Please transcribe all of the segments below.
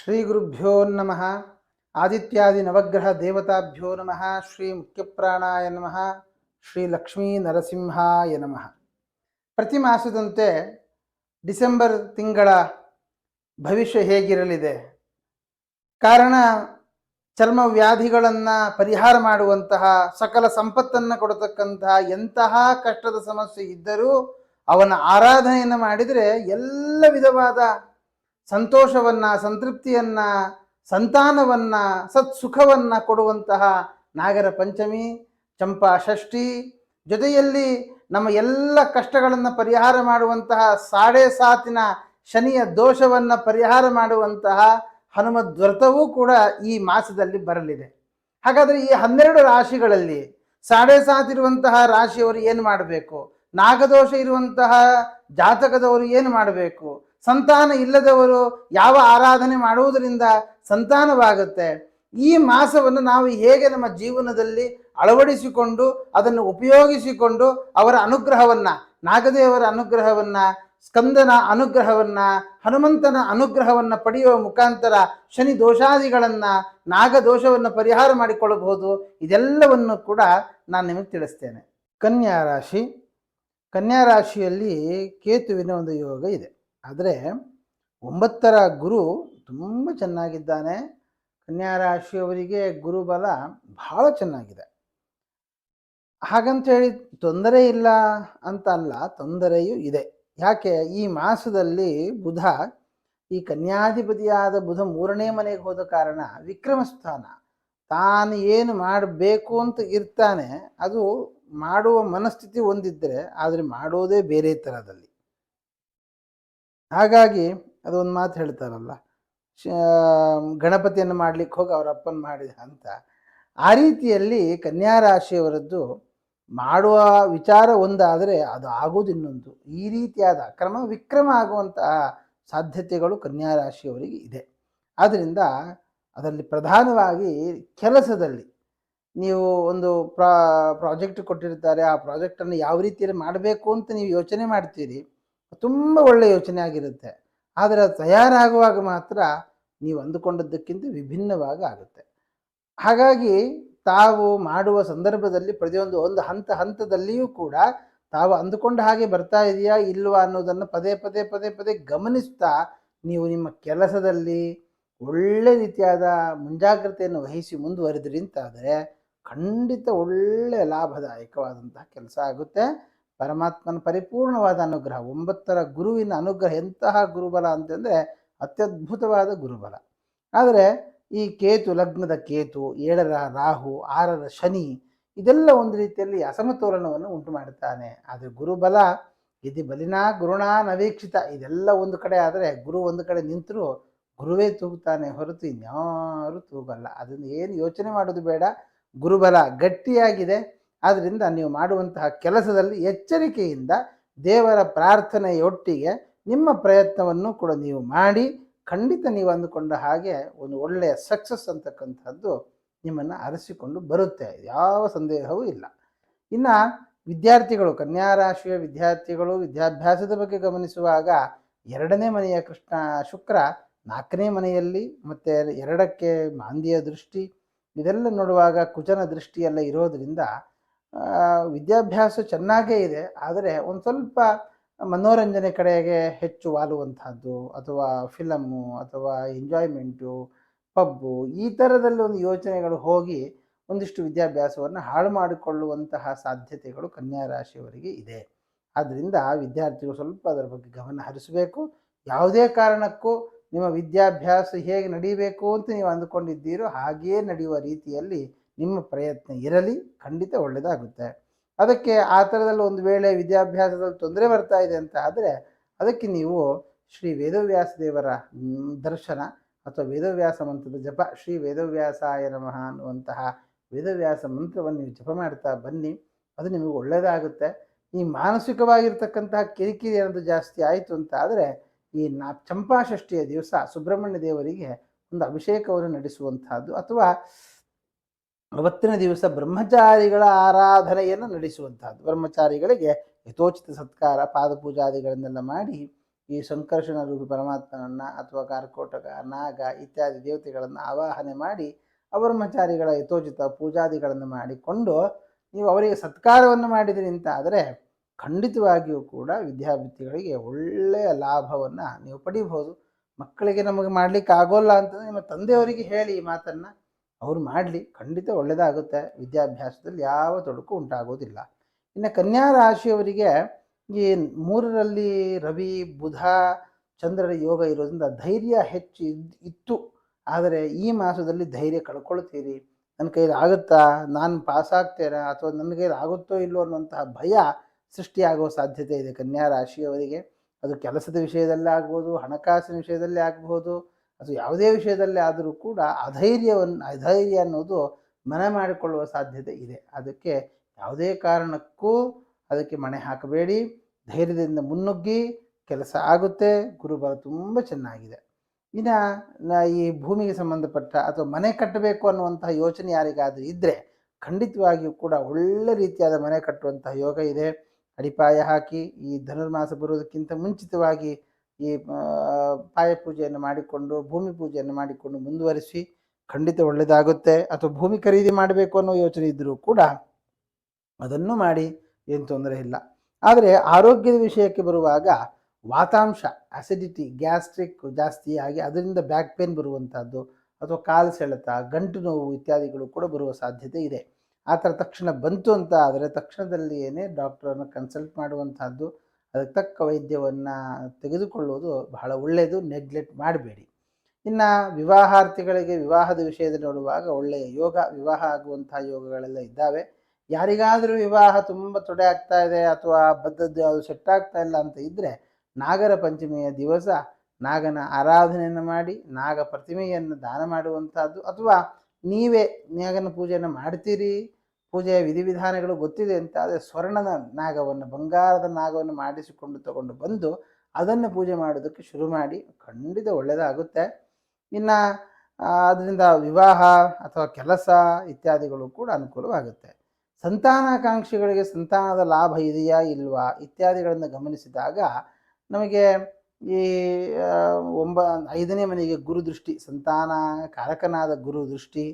ಶ್ರೀ ಗುರುಭ್ಯೋ ನಮಃ. ಆದಿತ್ಯಾದಿ ನವಗ್ರಹ ದೇವತಾಭ್ಯೋ ನಮಃ. ಶ್ರೀ ಮುಖ್ಯಪ್ರಾಣಾಯ ನಮಃ. ಶ್ರೀ ಲಕ್ಷ್ಮೀ ನರಸಿಂಹಾಯ ನಮಃ. ಪ್ರತಿ ಮಾಸದಂತೆ ಡಿಸೆಂಬರ್ ತಿಂಗಳ ಭವಿಷ್ಯ ಹೇಗಿರಲಿದೆ? ಕಾರಣ ಚರ್ಮ ವ್ಯಾಧಿಗಳನ್ನು ಪರಿಹಾರ ಮಾಡುವಂತಹ, ಸಕಲ ಸಂಪತ್ತನ್ನು ಕೊಡತಕ್ಕಂತಹ ಎಂತಹ ಕಷ್ಟದ ಸಮಸ್ಯೆ ಇದ್ದರೂ ಅವನ ಆರಾಧನೆಯನ್ನು ಮಾಡಿದರೆ ಎಲ್ಲ ವಿಧವಾದ ಸಂತೋಷವನ್ನ, ಸಂತೃಪ್ತಿಯನ್ನ, ಸಂತಾನವನ್ನ, ಸತ್ಸುಖವನ್ನ ಕೊಡುವಂತಹ ನಾಗರ ಪಂಚಮಿ, ಚಂಪಾ ಷಷ್ಠಿ, ಜೊತೆಯಲ್ಲಿ ನಮ್ಮ ಎಲ್ಲ ಕಷ್ಟಗಳನ್ನು ಪರಿಹಾರ ಮಾಡುವಂತಹ ಸಾಡೆ ಸಾತಿನ ಶನಿಯ ದೋಷವನ್ನು ಪರಿಹಾರ ಮಾಡುವಂತಹ ಹನುಮದ್ ವ್ರತವೂ ಕೂಡ ಈ ಮಾಸದಲ್ಲಿ ಬರಲಿದೆ. ಹಾಗಾದರೆ ಈ 12 ರಾಶಿಗಳಲ್ಲಿ ಸಾಡೆ ಸಾತಿರುವಂತಹ ರಾಶಿಯವರು ಏನು ಮಾಡಬೇಕು? ನಾಗದೋಷ ಇರುವಂತಹ ಜಾತಕದವರು ಏನು ಮಾಡಬೇಕು? ಸಂತಾನ ಇಲ್ಲದವರು ಯಾವ ಆರಾಧನೆ ಮಾಡುವುದರಿಂದ ಸಂತಾನವಾಗುತ್ತೆ? ಈ ಮಾಸವನ್ನು ನಾವು ಹೇಗೆ ನಮ್ಮ ಜೀವನದಲ್ಲಿ ಅಳವಡಿಸಿಕೊಂಡು ಅದನ್ನು ಉಪಯೋಗಿಸಿಕೊಂಡು ಅವರ ಅನುಗ್ರಹವನ್ನ, ನಾಗದೇವರ ಅನುಗ್ರಹವನ್ನ, ಸ್ಕಂದನ ಅನುಗ್ರಹವನ್ನ, ಹನುಮಂತನ ಅನುಗ್ರಹವನ್ನ ಪಡೆಯುವ ಮುಖಾಂತರ ಶನಿ ದೋಷಾದಿಗಳನ್ನ, ನಾಗದೋಷವನ್ನು ಪರಿಹಾರ ಮಾಡಿಕೊಳ್ಳಬಹುದು. ಇದೆಲ್ಲವನ್ನು ಕೂಡ ನಾನು ನಿಮಗೆ ತಿಳಿಸ್ತೇನೆ. ಕನ್ಯಾ ರಾಶಿ. ಕನ್ಯಾ ರಾಶಿಯಲ್ಲಿ ಕೇತುವಿನ ಒಂದು ಯೋಗ ಇದೆ. ಆದರೆ 9ರ ಗುರು ತುಂಬ ಚೆನ್ನಾಗಿದ್ದಾನೆ. ಕನ್ಯಾ ರಾಶಿಯವರಿಗೆ ಗುರುಬಲ ಬಹಳ ಚೆನ್ನಾಗಿದೆ. ಹಾಗಂತೇಳಿ ತೊಂದರೆ ಇಲ್ಲ ಅಂತ ಅಲ್ಲ, ತೊಂದರೆಯೂ ಇದೆ. ಯಾಕೆ? ಈ ಮಾಸದಲ್ಲಿ ಬುಧ, ಈ ಕನ್ಯಾಧಿಪತಿಯಾದ ಬುಧ 3ನೇ ಮನೆಗೆ ಹೋದ ಕಾರಣ ವಿಕ್ರಮ ಸ್ಥಾನ. ತಾನು ಏನು ಮಾಡಬೇಕು ಅಂತ ಇರ್ತಾನೆ, ಅದು ಮಾಡುವ ಮನಸ್ಥಿತಿ ಒಂದಿದ್ದರೆ, ಆದರೆ ಮಾಡೋದೇ ಬೇರೆ ಥರದಲ್ಲಿ. ಹಾಗಾಗಿ ಅದೊಂದು ಮಾತು ಹೇಳ್ತಾರಲ್ಲ, ಗಣಪತಿಯನ್ನು ಮಾಡ್ಲಿಕ್ಕೆ ಹೋಗಿ ಅವರ ಅಪ್ಪನ ಮಾಡಿದ ಅಂತ. ಆ ರೀತಿಯಲ್ಲಿ ಕನ್ಯಾ ರಾಶಿಯವರದ್ದು ಮಾಡುವ ವಿಚಾರ ಒಂದಾದರೆ ಅದು ಆಗೋದು ಇನ್ನೊಂದು. ಈ ರೀತಿಯಾದ ಅಕ್ರಮ ವಿಕ್ರಮ ಆಗುವಂತಹ ಸಾಧ್ಯತೆಗಳು ಕನ್ಯಾ ರಾಶಿಯವರಿಗೆ ಇದೆ. ಆದ್ದರಿಂದ ಅದರಲ್ಲಿ ಪ್ರಧಾನವಾಗಿ ಕೆಲಸದಲ್ಲಿ ನೀವು ಒಂದು ಪ್ರಾಜೆಕ್ಟ್ ಕೊಟ್ಟಿರ್ತಾರೆ, ಆ ಪ್ರಾಜೆಕ್ಟನ್ನು ಯಾವ ರೀತಿಯಲ್ಲಿ ಮಾಡಬೇಕು ಅಂತ ನೀವು ಯೋಚನೆ ಮಾಡ್ತೀರಿ, ತುಂಬ ಒಳ್ಳೆಯ ಯೋಚನೆ ಆಗಿರುತ್ತೆ. ಆದರೆ ಅದು ತಯಾರಾಗುವಾಗ ಮಾತ್ರ ನೀವು ಅಂದುಕೊಂಡದ್ದಕ್ಕಿಂತ ವಿಭಿನ್ನವಾಗಿ ಆಗುತ್ತೆ. ಹಾಗಾಗಿ ತಾವು ಮಾಡುವ ಸಂದರ್ಭದಲ್ಲಿ ಪ್ರತಿಯೊಂದು ಹಂತದಲ್ಲಿಯೂ ಕೂಡ ತಾವು ಅಂದುಕೊಂಡ ಹಾಗೆ ಬರ್ತಾ ಇದೆಯಾ ಇಲ್ವಾ ಅನ್ನೋದನ್ನು ಪದೇ ಪದೇ ಪದೇ ಪದೇ ಗಮನಿಸ್ತಾ ನೀವು ನಿಮ್ಮ ಕೆಲಸದಲ್ಲಿ ಒಳ್ಳೆ ರೀತಿಯಾದ ಮುಂಜಾಗ್ರತೆಯನ್ನು ವಹಿಸಿ ಮುಂದುವರೆದ್ರಿ ಅಂತಾದರೆ ಖಂಡಿತ ಒಳ್ಳೆಯ ಲಾಭದಾಯಕವಾದಂತಹ ಕೆಲಸ ಆಗುತ್ತೆ. ಪರಮಾತ್ಮನ ಪರಿಪೂರ್ಣವಾದ ಅನುಗ್ರಹ, 9ರ ಗುರುವಿನ ಅನುಗ್ರಹ. ಎಂತಹ ಗುರುಬಲ ಅಂತಂದರೆ ಅತ್ಯದ್ಭುತವಾದ ಗುರುಬಲ. ಆದರೆ ಈ ಕೇತು, ಲಗ್ನದ ಕೇತು, 7ರ ರಾಹು, 6ರ ಶನಿ, ಇದೆಲ್ಲ ಒಂದು ರೀತಿಯಲ್ಲಿ ಅಸಮತೋಲನವನ್ನು ಉಂಟು ಮಾಡುತ್ತಾನೆ. ಆದರೆ ಗುರುಬಲ ಇದು ಬಲಿನಾ ಗುರುಣಾ ನವೀಕ್ಷಿತ. ಇದೆಲ್ಲ ಒಂದು ಕಡೆ ಆದರೆ ಗುರು ಒಂದು ಕಡೆ ನಿಂತರೂ ಗುರುವೇ ತೂಗುತ್ತಾನೆ ಹೊರತು ಇನ್ಯಾರು ತೂಗಲ್ಲ. ಅದನ್ನು ಏನು ಯೋಚನೆ ಮಾಡೋದು ಬೇಡ. ಗುರುಬಲ ಗಟ್ಟಿಯಾಗಿದೆ. ಆದ್ದರಿಂದ ನೀವು ಮಾಡುವಂತಹ ಕೆಲಸದಲ್ಲಿ ಎಚ್ಚರಿಕೆಯಿಂದ ದೇವರ ಪ್ರಾರ್ಥನೆಯೊಟ್ಟಿಗೆ ನಿಮ್ಮ ಪ್ರಯತ್ನವನ್ನು ಕೂಡ ನೀವು ಮಾಡಿ ಖಂಡಿತ ನೀವು ಅಂದುಕೊಂಡ ಹಾಗೆ ಒಂದು ಒಳ್ಳೆಯ ಸಕ್ಸಸ್ ಅಂತಕ್ಕಂಥದ್ದು ನಿಮ್ಮನ್ನು ಅರಸಿಕೊಂಡು ಬರುತ್ತೆ, ಯಾವ ಸಂದೇಹವೂ ಇಲ್ಲ. ಇನ್ನು ವಿದ್ಯಾರ್ಥಿಗಳು, ಕನ್ಯಾ ರಾಶಿಯ ವಿದ್ಯಾರ್ಥಿಗಳು ವಿದ್ಯಾಭ್ಯಾಸದ ಬಗ್ಗೆ ಗಮನಿಸುವಾಗ 2ನೇ ಮನೆಯ ಶುಕ್ರ 4ನೇ ಮನೆಯಲ್ಲಿ, ಮತ್ತು 2ಕ್ಕೆ ಮಾಂದ್ಯ ದೃಷ್ಟಿ, ಇದೆಲ್ಲ ನೋಡುವಾಗ ಕುಜನ ದೃಷ್ಟಿಯೆಲ್ಲ ಇರೋದರಿಂದ ವಿದ್ಯಾಭ್ಯಾಸ ಚೆನ್ನಾಗೇ ಇದೆ. ಆದರೆ ಒಂದು ಸ್ವಲ್ಪ ಮನೋರಂಜನೆ ಕಡೆಗೆ ಹೆಚ್ಚು ವಾಲುವಂತಹದ್ದು, ಅಥವಾ ಫಿಲಮ್ಮು, ಅಥವಾ ಎಂಜಾಯ್ಮೆಂಟು, ಪಬ್ಬು, ಈ ಥರದಲ್ಲಿ ಒಂದು ಯೋಚನೆಗಳು ಹೋಗಿ ಒಂದಿಷ್ಟು ವಿದ್ಯಾಭ್ಯಾಸವನ್ನು ಹಾಳು ಮಾಡಿಕೊಳ್ಳುವಂತಹ ಸಾಧ್ಯತೆಗಳು ಕನ್ಯಾ ರಾಶಿಯವರಿಗೆ ಇದೆ. ಆದ್ದರಿಂದ ವಿದ್ಯಾರ್ಥಿಗಳು ಸ್ವಲ್ಪ ಅದರ ಬಗ್ಗೆ ಗಮನ ಹರಿಸಬೇಕು. ಯಾವುದೇ ಕಾರಣಕ್ಕೂ ನಿಮ್ಮ ವಿದ್ಯಾಭ್ಯಾಸ ಹೇಗೆ ನಡೀಬೇಕು ಅಂತ ನೀವು ಅಂದುಕೊಂಡಿದ್ದೀರೋ ಹಾಗೆಯೇ ನಡೆಯುವ ರೀತಿಯಲ್ಲಿ ನಿಮ್ಮ ಪ್ರಯತ್ನ ಇರಲಿ, ಖಂಡಿತ ಒಳ್ಳೆಯದಾಗುತ್ತೆ. ಅದಕ್ಕೆ ಆ ಥರದಲ್ಲಿ ಒಂದು ವೇಳೆ ವಿದ್ಯಾಭ್ಯಾಸದಲ್ಲಿ ತೊಂದರೆ ಬರ್ತಾ ಇದೆ ಅಂತ ಆದರೆ ಅದಕ್ಕೆ ನೀವು ಶ್ರೀ ವೇದವ್ಯಾಸ ದೇವರ ದರ್ಶನ ಅಥವಾ ವೇದವ್ಯಾಸ ಮಂತ್ರದ ಜಪ, ಶ್ರೀ ವೇದವ್ಯಾಸಾಯ ನಮಃ ಅನ್ನುವಂತಹ ವೇದವ್ಯಾಸ ಮಂತ್ರವನ್ನು ನೀವು ಜಪ ಮಾಡ್ತಾ ಬನ್ನಿ, ಅದು ನಿಮಗೆ ಒಳ್ಳೆಯದಾಗುತ್ತೆ. ಈ ಮಾನಸಿಕವಾಗಿರ್ತಕ್ಕಂತಹ ಕಿರಿಕಿರಿ ಅನ್ನೋದು ಜಾಸ್ತಿ ಆಯಿತು ಅಂತ ಆದರೆ ಈ ಚಂಪಾ ಷಷ್ಠಿಯ ದಿವಸ ಸುಬ್ರಹ್ಮಣ್ಯ ದೇವರಿಗೆ ಒಂದು ಅಭಿಷೇಕವನ್ನು ನಡೆಸುವಂತಹದ್ದು, ಅಥವಾ ಅವತ್ತಿನ ದಿವಸ ಬ್ರಹ್ಮಚಾರಿಗಳ ಆರಾಧನೆಯನ್ನು ನಡೆಸುವಂತಹದ್ದು. ಬ್ರಹ್ಮಚಾರಿಗಳಿಗೆ ಯಥೋಚಿತ ಸತ್ಕಾರ, ಪಾದಪೂಜಾದಿಗಳನ್ನೆಲ್ಲ ಮಾಡಿ ಈ ಸಂಕರ್ಷಣ ರೂಪಿ ಪರಮಾತ್ಮನನ್ನು ಅಥವಾ ಕಾರ್ಕೋಟಕ ನಾಗ ಇತ್ಯಾದಿ ದೇವತೆಗಳನ್ನು ಆವಾಹನೆ ಮಾಡಿ ಬ್ರಹ್ಮಚಾರಿಗಳ ಯಥೋಚಿತ ಪೂಜಾದಿಗಳನ್ನು ಮಾಡಿಕೊಂಡು ನೀವು ಅವರಿಗೆ ಸತ್ಕಾರವನ್ನು ಮಾಡಿದಿರಿ ಅಂತ ಆದರೆ ಖಂಡಿತವಾಗಿಯೂ ಕೂಡ ವಿದ್ಯಾರ್ಥಿಗಳಿಗೆ ಒಳ್ಳೆಯ ಲಾಭವನ್ನು ನೀವು ಪಡಿಬಹುದು. ಮಕ್ಕಳಿಗೆ ನಮಗೆ ಮಾಡಲಿಕ್ಕೆ ಆಗೋಲ್ಲ ಅಂತಂದರೆ ನಿಮ್ಮ ತಂದೆಯವರಿಗೆ ಹೇಳಿ ಈ ಮಾತನ್ನು, ಅವರು ಮಾಡಲಿ, ಖಂಡಿತ ಒಳ್ಳೆಯದಾಗುತ್ತೆ. ವಿದ್ಯಾಭ್ಯಾಸದಲ್ಲಿ ಯಾವ ತೊಡಕು ಉಂಟಾಗೋದಿಲ್ಲ. ಇನ್ನು ಕನ್ಯಾ ರಾಶಿಯವರಿಗೆ ಈ 3ರಲ್ಲಿ ರವಿ ಬುಧ ಚಂದ್ರರ ಯೋಗ ಇರೋದ್ರಿಂದ ಧೈರ್ಯ ಹೆಚ್ಚು ಇತ್ತು. ಆದರೆ ಈ ಮಾಸದಲ್ಲಿ ಧೈರ್ಯ ಕಳ್ಕೊಳ್ತೀರಿ. ನನ್ನ ಕೈಲಿ ಆಗುತ್ತಾ, ನಾನು ಪಾಸಾಗ್ತೇನಾ ಅಥವಾ ನನ್ನ ಕೈಲಿ ಆಗುತ್ತೋ ಇಲ್ಲೋ ಅನ್ನುವಂತಹ ಭಯ ಸೃಷ್ಟಿಯಾಗುವ ಸಾಧ್ಯತೆ ಇದೆ ಕನ್ಯಾ ರಾಶಿಯವರಿಗೆ. ಅದು ಕೆಲಸದ ವಿಷಯದಲ್ಲೇ ಆಗ್ಬೋದು, ಹಣಕಾಸಿನ ವಿಷಯದಲ್ಲೇ ಆಗಬಹುದು, ಅಥವಾ ಯಾವುದೇ ವಿಷಯದಲ್ಲೇ ಆದರೂ ಕೂಡ ಅಧೈರ್ಯ ಅನ್ನೋದು ಮನೆ ಮಾಡಿಕೊಳ್ಳುವ ಸಾಧ್ಯತೆ ಇದೆ. ಅದಕ್ಕೆ ಯಾವುದೇ ಕಾರಣಕ್ಕೂ ಅದಕ್ಕೆ ಮಣೆ ಹಾಕಬೇಡಿ. ಧೈರ್ಯದಿಂದ ಮುನ್ನುಗ್ಗಿ, ಕೆಲಸ ಆಗುತ್ತೆ. ಗುರುಬಲ ತುಂಬ ಚೆನ್ನಾಗಿದೆ. ಇನ್ನು ಈ ಭೂಮಿಗೆ ಸಂಬಂಧಪಟ್ಟ ಅಥವಾ ಮನೆ ಕಟ್ಟಬೇಕು ಅನ್ನುವಂತಹ ಯೋಚನೆ ಯಾರಿಗಾದರೂ ಇದ್ದರೆ ಖಂಡಿತವಾಗಿಯೂ ಕೂಡ ಒಳ್ಳೆ ರೀತಿಯಾದ ಮನೆ ಕಟ್ಟುವಂತಹ ಯೋಗ ಇದೆ. ಅಡಿಪಾಯ ಹಾಕಿ ಈ ಧನುರ್ಮಾಸ ಬರುವುದಕ್ಕಿಂತ ಮುಂಚಿತವಾಗಿ ಈ ಪಾಯ ಪೂಜೆಯನ್ನು ಮಾಡಿಕೊಂಡು ಭೂಮಿ ಪೂಜೆಯನ್ನು ಮಾಡಿಕೊಂಡು ಮುಂದುವರಿಸಿ, ಖಂಡಿತ ಒಳ್ಳೆಯದಾಗುತ್ತೆ. ಅಥವಾ ಭೂಮಿ ಖರೀದಿ ಮಾಡಬೇಕು ಅನ್ನೋ ಯೋಚನೆ ಇದ್ದರೂ ಕೂಡ ಅದನ್ನು ಮಾಡಿ, ಏನು ತೊಂದರೆ ಇಲ್ಲ. ಆದರೆ ಆರೋಗ್ಯದ ವಿಷಯಕ್ಕೆ ಬರುವಾಗ ವಾತಾಂಶ, ಅಸಿಡಿಟಿ, ಗ್ಯಾಸ್ಟ್ರಿಕ್ ಜಾಸ್ತಿ ಆಗಿ ಅದರಿಂದ ಬ್ಯಾಕ್ ಪೇನ್ ಬರುವಂಥದ್ದು ಅಥವಾ ಕಾಲು ಸೆಳೆತ, ಗಂಟು ನೋವು ಇತ್ಯಾದಿಗಳು ಕೂಡ ಬರುವ ಸಾಧ್ಯತೆ ಇದೆ. ಆ ಥರ ತಕ್ಷಣ ಬಂತು ಅಂತ ಆದರೆ ತಕ್ಷಣದಲ್ಲಿಯೇ ಡಾಕ್ಟ್ರನ್ನು ಕನ್ಸಲ್ಟ್ ಮಾಡುವಂಥದ್ದು, ಅದಕ್ಕೆ ತಕ್ಕ ವೈದ್ಯವನ್ನು ತೆಗೆದುಕೊಳ್ಳುವುದು ಬಹಳ ಒಳ್ಳೆಯದು. ನೆಗ್ಲೆಕ್ಟ್ ಮಾಡಬೇಡಿ. ಇನ್ನು ವಿವಾಹಾರ್ಥಿಗಳಿಗೆ ವಿವಾಹದ ವಿಷಯದಲ್ಲಿ ನೋಡುವಾಗ ಒಳ್ಳೆಯ ಯೋಗ, ವಿವಾಹ ಆಗುವಂತಹ ಯೋಗಗಳೆಲ್ಲ ಇದ್ದಾವೆ. ಯಾರಿಗಾದರೂ ವಿವಾಹ ತುಂಬ ತೊಡೆ ಆಗ್ತಾ ಇದೆ ಅಥವಾ ಬದ್ಧದ್ದು ಅದು ಸೆಟ್ ಆಗ್ತಾ ಇಲ್ಲ ಅಂತ ಇದ್ದರೆ ನಾಗರ ಪಂಚಮಿಯ ದಿವಸ ನಾಗನ ಆರಾಧನೆಯನ್ನು ಮಾಡಿ ನಾಗ ಪ್ರತಿಮೆಯನ್ನು ದಾನ ಮಾಡುವಂಥದ್ದು, ಅಥವಾ ನೀವೇ ನಾಗನ ಪೂಜೆಯನ್ನು ಮಾಡ್ತೀರಿ, ಪೂಜೆಯ ವಿಧಿವಿಧಾನಗಳು ಗೊತ್ತಿದೆ ಅಂತ ಆದರೆ ಸ್ವರ್ಣದ ನಾಗವನ್ನು, ಬಂಗಾರದ ನಾಗವನ್ನು ಮಾಡಿಸಿಕೊಂಡು ತಗೊಂಡು ಬಂದು ಅದನ್ನು ಪೂಜೆ ಮಾಡೋದಕ್ಕೆ ಶುರು ಮಾಡಿ, ಖಂಡಿತ ಒಳ್ಳೆಯದಾಗುತ್ತೆ. ಇನ್ನು ಅದರಿಂದ ವಿವಾಹ ಅಥವಾ ಕೆಲಸ ಇತ್ಯಾದಿಗಳು ಕೂಡ ಅನುಕೂಲವಾಗುತ್ತೆ. ಸಂತಾನಾಕಾಂಕ್ಷಿಗಳಿಗೆ ಸಂತಾನದ ಲಾಭ ಇದೆಯಾ ಇಲ್ವಾ ಇತ್ಯಾದಿಗಳನ್ನು ಗಮನಿಸಿದಾಗ ನಮಗೆ ಈ 5ನೇ ಮನೆಗೆ ಗುರುದೃಷ್ಟಿ, ಸಂತಾನ ಕಾರಕನಾದ ಗುರುದೃಷ್ಟಿ,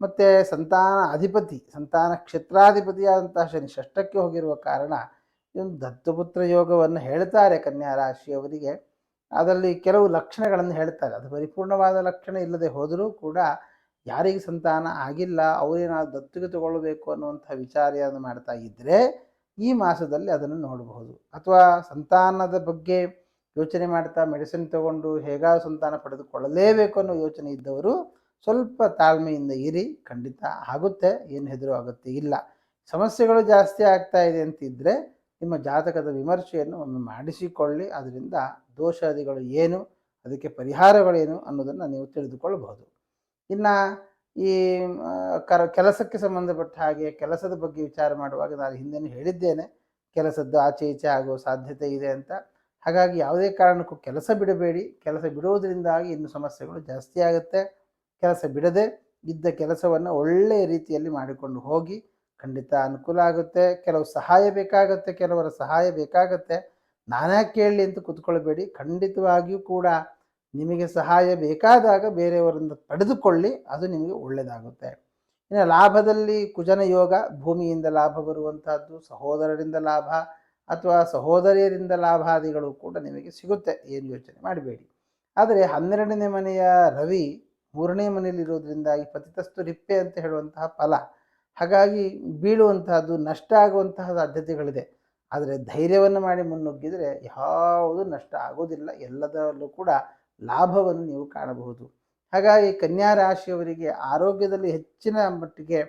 ಮತ್ತು ಸಂತಾನ ಅಧಿಪತಿ, ಸಂತಾನ ಕ್ಷೇತ್ರಾಧಿಪತಿಯಾದಂತಹ ಶನಿ 6ಕ್ಕೆ ಹೋಗಿರುವ ಕಾರಣ ಇದೊಂದು ದತ್ತಪುತ್ರ ಯೋಗವನ್ನು ಹೇಳ್ತಾರೆ ಕನ್ಯಾ ರಾಶಿಯವರಿಗೆ. ಅದರಲ್ಲಿ ಕೆಲವು ಲಕ್ಷಣಗಳನ್ನು ಹೇಳ್ತಾರೆ. ಅದು ಪರಿಪೂರ್ಣವಾದ ಲಕ್ಷಣ ಇಲ್ಲದೆ ಹೋದರೂ ಕೂಡ ಯಾರಿಗೆ ಸಂತಾನ ಆಗಿಲ್ಲ ಅವರೇನಾದ್ರು ದತ್ತಿಗೆ ತಗೊಳ್ಬೇಕು ಅನ್ನುವಂಥ ವಿಚಾರವನ್ನು ಮಾಡ್ತಾ ಇದ್ದರೆ ಈ ಮಾಸದಲ್ಲಿ ಅದನ್ನು ನೋಡಬಹುದು. ಅಥವಾ ಸಂತಾನದ ಬಗ್ಗೆ ಯೋಚನೆ ಮಾಡ್ತಾ ಮೆಡಿಸಿನ್ ತಗೊಂಡು ಹೇಗಾದರೂ ಸಂತಾನ ಪಡೆದುಕೊಳ್ಳಲೇಬೇಕು ಅನ್ನೋ ಯೋಚನೆ ಇದ್ದವರು ಸ್ವಲ್ಪ ತಾಳ್ಮೆಯಿಂದ ಇರಿ, ಖಂಡಿತ ಆಗುತ್ತೆ, ಏನು ಹೆದರು ಆಗುತ್ತೆ ಇಲ್ಲ. ಸಮಸ್ಯೆಗಳು ಜಾಸ್ತಿ ಆಗ್ತಾ ಇದೆ ಅಂತಿದ್ದರೆ ನಿಮ್ಮ ಜಾತಕದ ವಿಮರ್ಶೆಯನ್ನು ಒಮ್ಮೆ ಮಾಡಿಸಿಕೊಳ್ಳಿ. ಅದರಿಂದ ದೋಷಾದಿಗಳು ಏನು, ಅದಕ್ಕೆ ಪರಿಹಾರಗಳೇನು ಅನ್ನೋದನ್ನು ನೀವು ತಿಳಿದುಕೊಳ್ಳಬಹುದು. ಇನ್ನು ಈ ಕೆಲಸಕ್ಕೆ ಸಂಬಂಧಪಟ್ಟ ಹಾಗೆ ಕೆಲಸದ ಬಗ್ಗೆ ವಿಚಾರ ಮಾಡುವಾಗ ನಾನು ಹಿಂದೆನೂ ಹೇಳಿದ್ದೇನೆ, ಕೆಲಸದ್ದು ಆಚೆ ಈಚೆ ಆಗುವ ಸಾಧ್ಯತೆ ಇದೆ ಅಂತ. ಹಾಗಾಗಿ ಯಾವುದೇ ಕಾರಣಕ್ಕೂ ಕೆಲಸ ಬಿಡಬೇಡಿ. ಕೆಲಸ ಬಿಡುವುದರಿಂದಾಗಿ ಇನ್ನು ಸಮಸ್ಯೆಗಳು ಜಾಸ್ತಿ ಆಗುತ್ತೆ. ಕೆಲಸ ಬಿಡದೆ ಇದ್ದ ಕೆಲಸವನ್ನು ಒಳ್ಳೆಯ ರೀತಿಯಲ್ಲಿ ಮಾಡಿಕೊಂಡು ಹೋಗಿ, ಖಂಡಿತ ಅನುಕೂಲ ಆಗುತ್ತೆ. ಕೆಲವು ಸಹಾಯ ಬೇಕಾಗುತ್ತೆ, ಕೆಲವರ ಸಹಾಯ ಬೇಕಾಗುತ್ತೆ. ನಾನೇ ಕೇಳಲಿ ಅಂತ ಕೂತ್ಕೊಳ್ಬೇಡಿ. ಖಂಡಿತವಾಗಿಯೂ ಕೂಡ ನಿಮಗೆ ಸಹಾಯ ಬೇಕಾದಾಗ ಬೇರೆಯವರಿಂದ ಪಡೆದುಕೊಳ್ಳಿ, ಅದು ನಿಮಗೆ ಒಳ್ಳೆಯದಾಗುತ್ತೆ. ಇನ್ನು ಲಾಭದಲ್ಲಿ ಕುಜನ ಯೋಗ, ಭೂಮಿಯಿಂದ ಲಾಭ ಬರುವಂತಹದ್ದು, ಸಹೋದರರಿಂದ ಲಾಭ ಅಥವಾ ಸಹೋದರಿಯರಿಂದ ಲಾಭಾದಿಗಳು ಕೂಡ ನಿಮಗೆ ಸಿಗುತ್ತೆ, ಏನು ಯೋಚನೆ ಮಾಡಬೇಡಿ. ಆದರೆ 12ನೇ ಮನೆಯ ರವಿ 3ನೇ ಮನೆಯಲ್ಲಿರೋದ್ರಿಂದಾಗಿ ಪತಿತಸ್ತು ರಿಪ್ಪೆ ಅಂತ ಹೇಳುವಂತಹ ಫಲ, ಹಾಗಾಗಿ ಬೀಳುವಂತಹದ್ದು, ನಷ್ಟ ಆಗುವಂತಹ ಸಾಧ್ಯತೆಗಳಿದೆ. ಆದರೆ ಧೈರ್ಯವನ್ನು ಮಾಡಿ ಮುನ್ನುಗ್ಗಿದರೆ ಯಾವುದು ನಷ್ಟ ಆಗೋದಿಲ್ಲ, ಎಲ್ಲದರಲ್ಲೂ ಕೂಡ ಲಾಭವನ್ನು ನೀವು ಕಾಣಬಹುದು. ಹಾಗಾಗಿ ಕನ್ಯಾ ರಾಶಿಯವರಿಗೆ ಆರೋಗ್ಯದಲ್ಲಿ ಹೆಚ್ಚಿನ ಮಟ್ಟಿಗೆ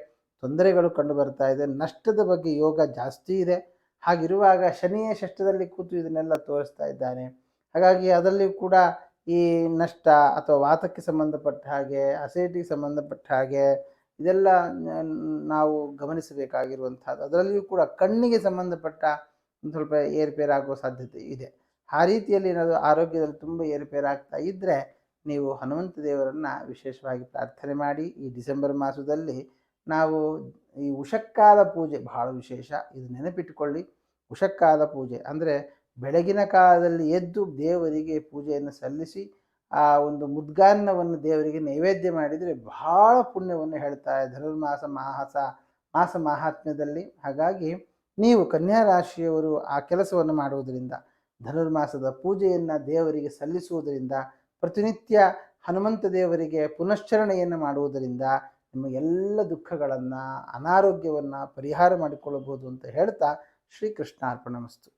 ತೊಂದರೆಗಳು ಕಂಡು ಬರ್ತಾ ಇದೆ. ನಷ್ಟದ ಬಗ್ಗೆ ಯೋಗ ಜಾಸ್ತಿ ಇದೆ. ಹಾಗಿರುವಾಗ ಶನಿಯ ಷಷ್ಠದಲ್ಲಿ ಕೂತು ಇದನ್ನೆಲ್ಲ ತೋರಿಸ್ತಾ ಇದ್ದಾನೆ. ಹಾಗಾಗಿ ಅದರಲ್ಲಿ ಕೂಡ ಈ ನಷ್ಟ ಅಥವಾ ವಾತಕ್ಕೆ ಸಂಬಂಧಪಟ್ಟ ಹಾಗೆ, ಅಸಿಡಿಟಿಗೆ ಸಂಬಂಧಪಟ್ಟ ಹಾಗೆ ಇದೆಲ್ಲ ನಾವು ಗಮನಿಸಬೇಕಾಗಿರುವಂಥದ್ದು. ಅದರಲ್ಲಿಯೂ ಕೂಡ ಕಣ್ಣಿಗೆ ಸಂಬಂಧಪಟ್ಟ ಒಂದು ಸ್ವಲ್ಪ ಏರುಪೇರಾಗುವ ಸಾಧ್ಯತೆ ಇದೆ. ಆ ರೀತಿಯಲ್ಲಿ ಏನಾದರೂ ಆರೋಗ್ಯದಲ್ಲಿ ತುಂಬ ಏರುಪೇರಾಗ್ತಾ ಇದ್ದರೆ ನೀವು ಹನುಮಂತ ದೇವರನ್ನು ವಿಶೇಷವಾಗಿ ಪ್ರಾರ್ಥನೆ ಮಾಡಿ. ಈ ಡಿಸೆಂಬರ್ ಮಾಸದಲ್ಲಿ ನಾವು ಈ ಉಷಕ್ಕಾಲ ಪೂಜೆ ಬಹಳ ವಿಶೇಷ, ಇದು ನೆನಪಿಟ್ಟುಕೊಳ್ಳಿ. ಉಷಕ್ಕಾಲ ಪೂಜೆ ಅಂದರೆ ಬೆಳಗಿನ ಕಾಲದಲ್ಲಿ ಎದ್ದು ದೇವರಿಗೆ ಪೂಜೆಯನ್ನು ಸಲ್ಲಿಸಿ ಆ ಒಂದು ಮುದ್ಗಾನ್ನವನ್ನು ದೇವರಿಗೆ ನೈವೇದ್ಯ ಮಾಡಿದರೆ ಬಹಳ ಪುಣ್ಯವನ್ನು ಹೇಳ್ತಾರೆ ಧನುರ್ಮಾಸ ಮಾಸ ಮಾಹಾತ್ಮ್ಯದಲ್ಲಿ. ಹಾಗಾಗಿ ನೀವು ಕನ್ಯಾ ರಾಶಿಯವರು ಆ ಕೆಲಸವನ್ನು ಮಾಡುವುದರಿಂದ, ಧನುರ್ಮಾಸದ ಪೂಜೆಯನ್ನು ದೇವರಿಗೆ ಸಲ್ಲಿಸುವುದರಿಂದ, ಪ್ರತಿನಿತ್ಯ ಹನುಮಂತ ದೇವರಿಗೆ ಪುನಶ್ಚರಣೆಯನ್ನು ಮಾಡುವುದರಿಂದ ನಿಮ್ಮ ಎಲ್ಲ ದುಃಖಗಳನ್ನು, ಅನಾರೋಗ್ಯವನ್ನು ಪರಿಹಾರ ಮಾಡಿಕೊಳ್ಳಬಹುದು ಅಂತ ಹೇಳ್ತಾ ಶ್ರೀಕೃಷ್ಣಾರ್ಪಣಮಸ್ತು.